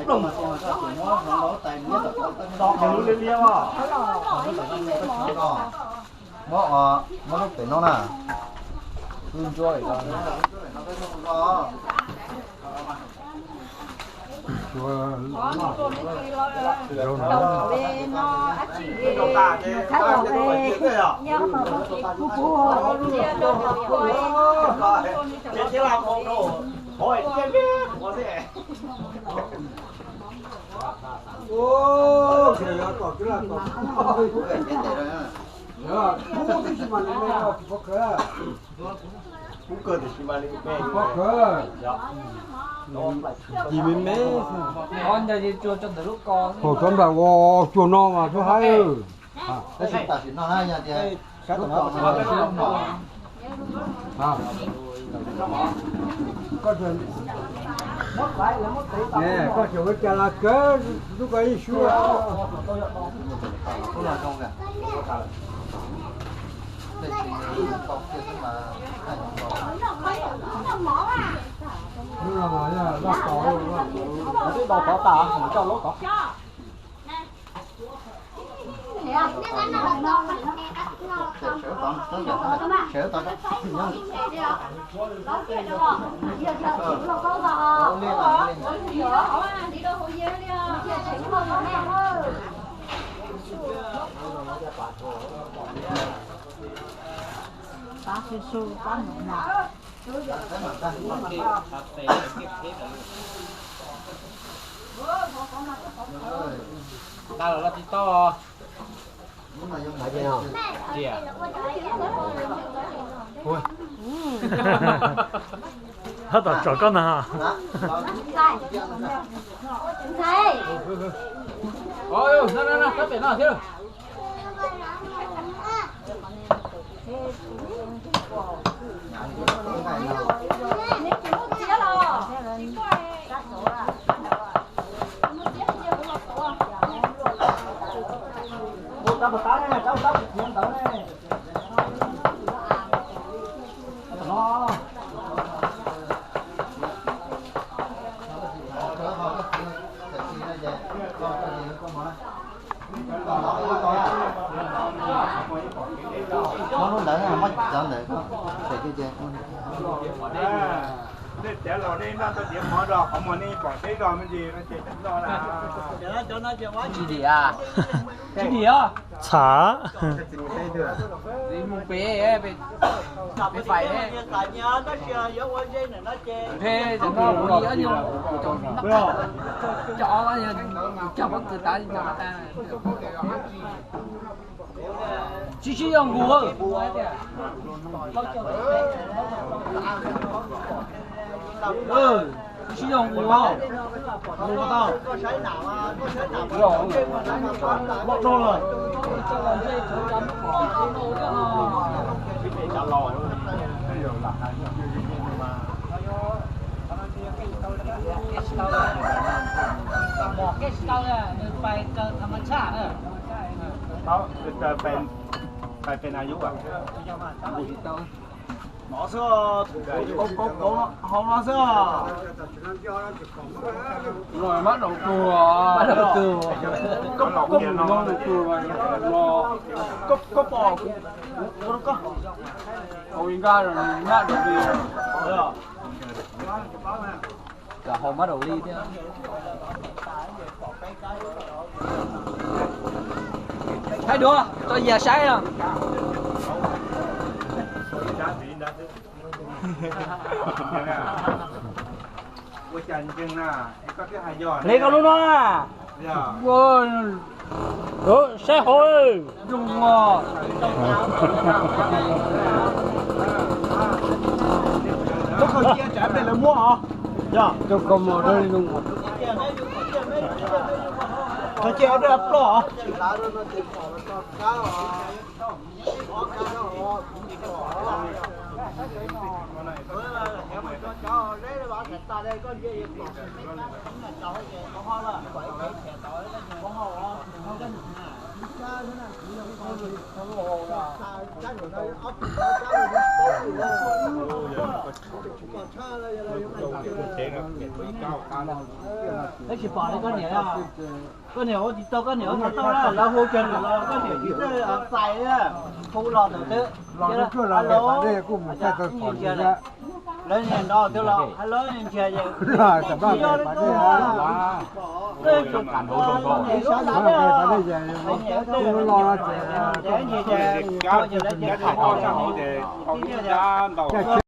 Đồng đọc cái lưỡi liêu à? Mọ lúc phải nó nè. Hương cho nó Ô, trời ơi, còn cái là còn cũng cơ thì chỉ mà lên mẹ Chỉ mình mê con giờ đi chùa cho từ lúc con Hồ con bảo ô chùa no mà chú hay cái sự ta chỉ nó hay nha chị. Các Lúc nó còn nó có chuyện nè có chuyện cái chả là cớ lúc ấy xua cũng là không cả. Đây chỉ có kia mà hai nhưng mà nha lát có cái bò có tả mình cho lốt có sửa tao đó. Bác sư sư có một mặt. ta là tí to Phải gì nào? gì à 하다 저거나 ôi nè các bạn nào thế tao một cái này, tao một tao này. Nó nó đỡ là mất chẳng để có để cái gì để rồi đi nó tao điểm mở đỏ không mà đi bỏ thế rồi cái gì nó chỉ chấm đo là cho nó chưa quá chị gì à chị gì á 차 đi mua bé bé phải đấy thế thì nó có gì ở nhiều cho cho bất cứ ta cho ta chỉ用股chỉ用股không mua tao rồi bóc đô rồi một cái style làไปเกินธรรมชาติ เขาจะเป็นใครเป็นอายุอ่ะหมอเสื้อก็ห้องเสื้อ rồi bắt đầu cua bắt đầu cua có đầu cua có bò có ôi ra rồi ngã được đi cả hôm bắt đầu đi thế hai đứa tôi về sáng rồi lấy con luôn đó xe hồi đúng có con kia trả về là mua hả dạ cho con một đây luôn con kia ở đây ấp lo hả Đấy chỉ bỏ đấy con nhỉ à? Con nhỉ thì tao con nhỉ nó tao là hô chân là con nhỉ thì nó xài á, không lọt được thế. lò nó cứ là để bà đây cũng một cái phần gì đó Lên nhà đó tôi lo, hello anh chị vậy. là cả ba để bà đây à Lên chụp cảnh hô không có. bà đây về tôi lo là cái gì chứ, cái gì đấy, cái gì đó, cái gì đó,